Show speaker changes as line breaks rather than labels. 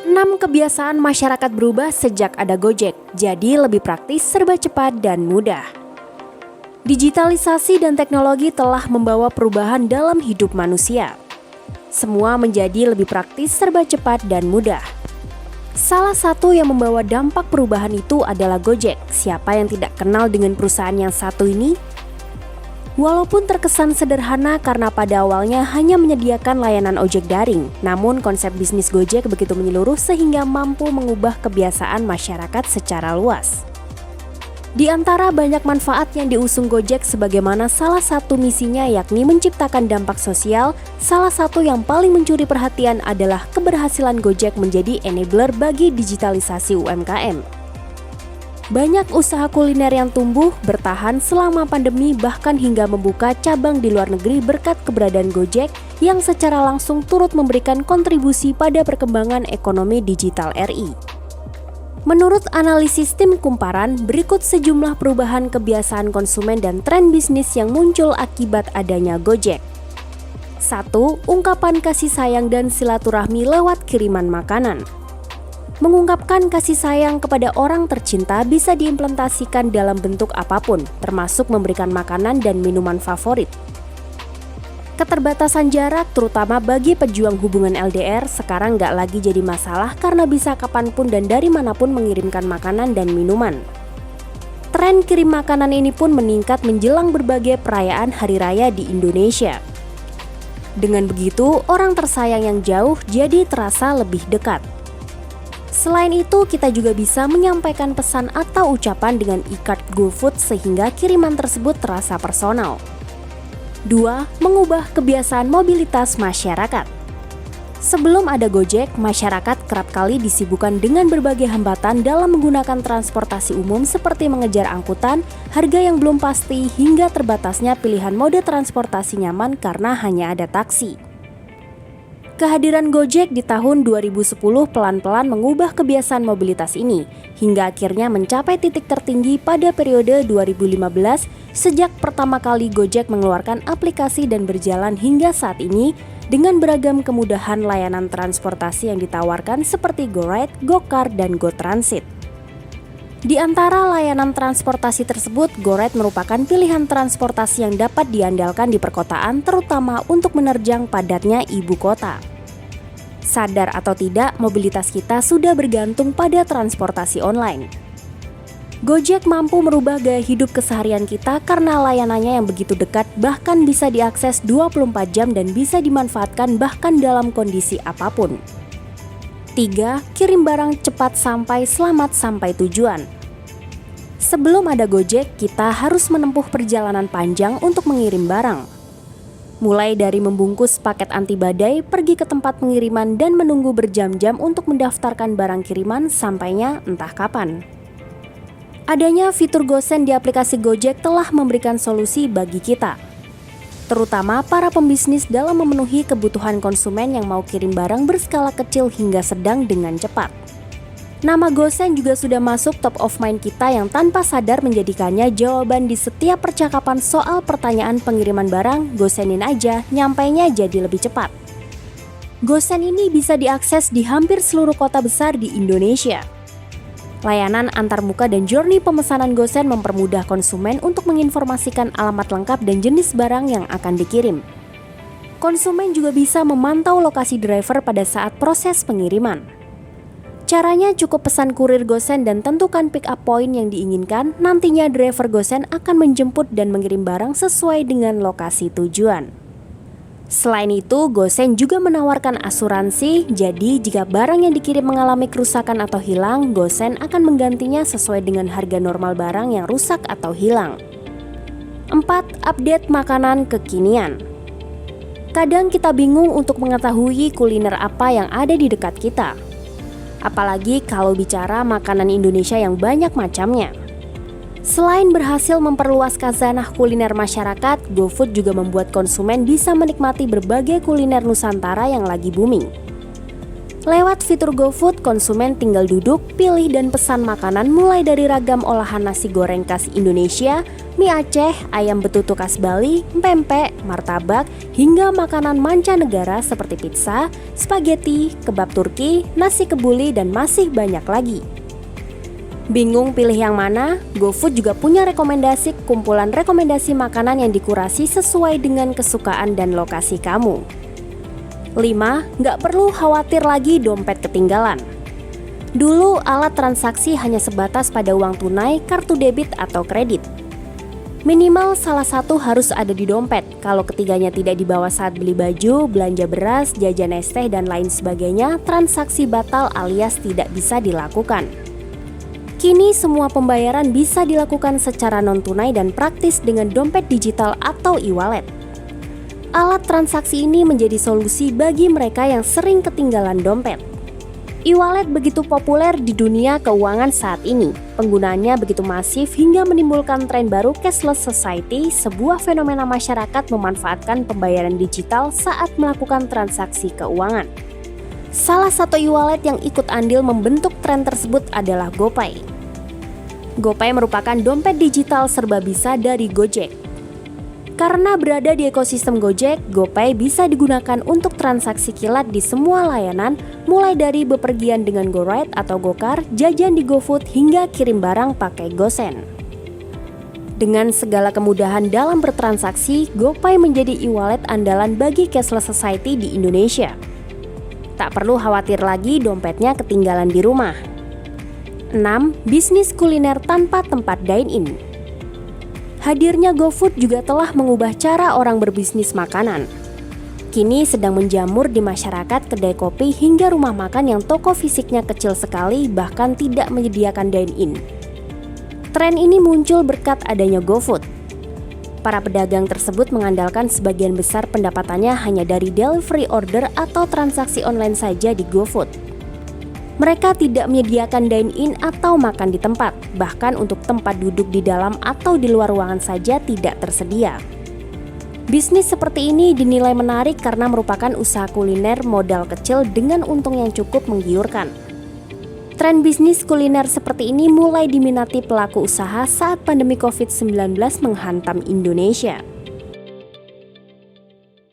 6 kebiasaan masyarakat berubah sejak ada Gojek, jadi lebih praktis, serba cepat, dan mudah. Digitalisasi dan teknologi telah membawa perubahan dalam hidup manusia. Semua menjadi lebih praktis, serba cepat, dan mudah. Salah satu yang membawa dampak perubahan itu adalah Gojek. Siapa yang tidak kenal dengan perusahaan yang satu ini? Walaupun terkesan sederhana karena pada awalnya hanya menyediakan layanan ojek daring, namun konsep bisnis Gojek begitu menyeluruh sehingga mampu mengubah kebiasaan masyarakat secara luas. Di antara banyak manfaat yang diusung Gojek sebagaimana salah satu misinya yakni menciptakan dampak sosial, salah satu yang paling mencuri perhatian adalah keberhasilan Gojek menjadi enabler bagi digitalisasi UMKM. Banyak usaha kuliner yang tumbuh, bertahan selama pandemi bahkan hingga membuka cabang di luar negeri berkat keberadaan Gojek yang secara langsung turut memberikan kontribusi pada perkembangan ekonomi digital RI. Menurut analisis tim Kumparan, berikut sejumlah perubahan kebiasaan konsumen dan tren bisnis yang muncul akibat adanya Gojek. 1. Ungkapan kasih sayang dan silaturahmi lewat kiriman makanan. Mengungkapkan kasih sayang kepada orang tercinta bisa diimplementasikan dalam bentuk apapun, termasuk memberikan makanan dan minuman favorit. Keterbatasan jarak, terutama bagi pejuang hubungan LDR, sekarang nggak lagi jadi masalah karena bisa kapanpun dan dari manapun mengirimkan makanan dan minuman. Tren kirim makanan ini pun meningkat menjelang berbagai perayaan hari raya di Indonesia. Dengan begitu, orang tersayang yang jauh jadi terasa lebih dekat. Selain itu, kita juga bisa menyampaikan pesan atau ucapan dengan e-card GoFood sehingga kiriman tersebut terasa personal. 2. Mengubah kebiasaan mobilitas masyarakat. Sebelum ada Gojek, masyarakat kerap kali disibukkan dengan berbagai hambatan dalam menggunakan transportasi umum seperti mengejar angkutan, harga yang belum pasti, hingga terbatasnya pilihan mode transportasi nyaman karena hanya ada taksi. Kehadiran Gojek di tahun 2010 pelan-pelan mengubah kebiasaan mobilitas ini, hingga akhirnya mencapai titik tertinggi pada periode 2015 sejak pertama kali Gojek mengeluarkan aplikasi dan berjalan hingga saat ini dengan beragam kemudahan layanan transportasi yang ditawarkan seperti GoRide, GoCar, dan GoTransit. Di antara layanan transportasi tersebut, GoRide merupakan pilihan transportasi yang dapat diandalkan di perkotaan, terutama untuk menerjang padatnya ibu kota. Sadar atau tidak, mobilitas kita sudah bergantung pada transportasi online. Gojek mampu merubah gaya hidup keseharian kita karena layanannya yang begitu dekat, bahkan bisa diakses 24 jam dan bisa dimanfaatkan bahkan dalam kondisi apapun. 3. Kirim barang cepat sampai, selamat sampai tujuan. Sebelum ada Gojek, kita harus menempuh perjalanan panjang untuk mengirim barang. Mulai dari membungkus paket anti badai, pergi ke tempat pengiriman, dan menunggu berjam-jam untuk mendaftarkan barang kiriman sampainya entah kapan. Adanya fitur GoSend di aplikasi Gojek telah memberikan solusi bagi kita, terutama para pembisnis dalam memenuhi kebutuhan konsumen yang mau kirim barang berskala kecil hingga sedang dengan cepat. Nama GoSend juga sudah masuk top of mind kita yang tanpa sadar menjadikannya jawaban di setiap percakapan soal pertanyaan pengiriman barang. GoSendin aja, nyampainya jadi lebih cepat. GoSend ini bisa diakses di hampir seluruh kota besar di Indonesia. Layanan antarmuka dan journey pemesanan GoSend mempermudah konsumen untuk menginformasikan alamat lengkap dan jenis barang yang akan dikirim. Konsumen juga bisa memantau lokasi driver pada saat proses pengiriman. Caranya cukup pesan kurir GoSend dan tentukan pick up point yang diinginkan, nantinya driver GoSend akan menjemput dan mengirim barang sesuai dengan lokasi tujuan. Selain itu, GoSend juga menawarkan asuransi, jadi jika barang yang dikirim mengalami kerusakan atau hilang, GoSend akan menggantinya sesuai dengan harga normal barang yang rusak atau hilang. 4. Update makanan kekinian. Kadang kita bingung untuk mengetahui kuliner apa yang ada di dekat kita. Apalagi kalau bicara makanan Indonesia yang banyak macamnya. Selain berhasil memperluas khazanah kuliner masyarakat, GoFood juga membuat konsumen bisa menikmati berbagai kuliner Nusantara yang lagi booming. Lewat fitur GoFood, konsumen tinggal duduk, pilih dan pesan makanan mulai dari ragam olahan nasi goreng khas Indonesia, mie Aceh, ayam betutu khas Bali, pempek, martabak, hingga makanan mancanegara seperti pizza, spaghetti, kebab Turki, nasi kebuli, dan masih banyak lagi. Bingung pilih yang mana? GoFood juga punya kumpulan rekomendasi makanan yang dikurasi sesuai dengan kesukaan dan lokasi kamu. 5. Nggak perlu khawatir lagi dompet ketinggalan. Dulu alat transaksi hanya sebatas pada uang tunai, kartu debit atau kredit. Minimal salah satu harus ada di dompet. Kalau ketiganya tidak dibawa saat beli baju, belanja beras, jajan es teh, dan lain sebagainya, transaksi batal alias tidak bisa dilakukan. Kini semua pembayaran bisa dilakukan secara non-tunai dan praktis dengan dompet digital atau e-wallet. Alat transaksi ini menjadi solusi bagi mereka yang sering ketinggalan dompet. E-wallet begitu populer di dunia keuangan saat ini. Penggunaannya begitu masif hingga menimbulkan tren baru cashless society, sebuah fenomena masyarakat memanfaatkan pembayaran digital saat melakukan transaksi keuangan. Salah satu e-wallet yang ikut andil membentuk tren tersebut adalah GoPay. GoPay merupakan dompet digital serba bisa dari Gojek. Karena berada di ekosistem Gojek, GoPay bisa digunakan untuk transaksi kilat di semua layanan, mulai dari bepergian dengan GoRide atau GoCar, jajan di GoFood, hingga kirim barang pakai GoSend. Dengan segala kemudahan dalam bertransaksi, GoPay menjadi e-wallet andalan bagi cashless society di Indonesia. Tak perlu khawatir lagi dompetnya ketinggalan di rumah. 6. Bisnis kuliner tanpa tempat dine-in. Hadirnya GoFood juga telah mengubah cara orang berbisnis makanan. Kini sedang menjamur di masyarakat kedai kopi hingga rumah makan yang toko fisiknya kecil sekali bahkan tidak menyediakan dine-in. Tren ini muncul berkat adanya GoFood. Para pedagang tersebut mengandalkan sebagian besar pendapatannya hanya dari delivery order atau transaksi online saja di GoFood. Mereka tidak menyediakan dine-in atau makan di tempat, bahkan untuk tempat duduk di dalam atau di luar ruangan saja tidak tersedia. Bisnis seperti ini dinilai menarik karena merupakan usaha kuliner modal kecil dengan untung yang cukup menggiurkan. Tren bisnis kuliner seperti ini mulai diminati pelaku usaha saat pandemi COVID-19 menghantam Indonesia.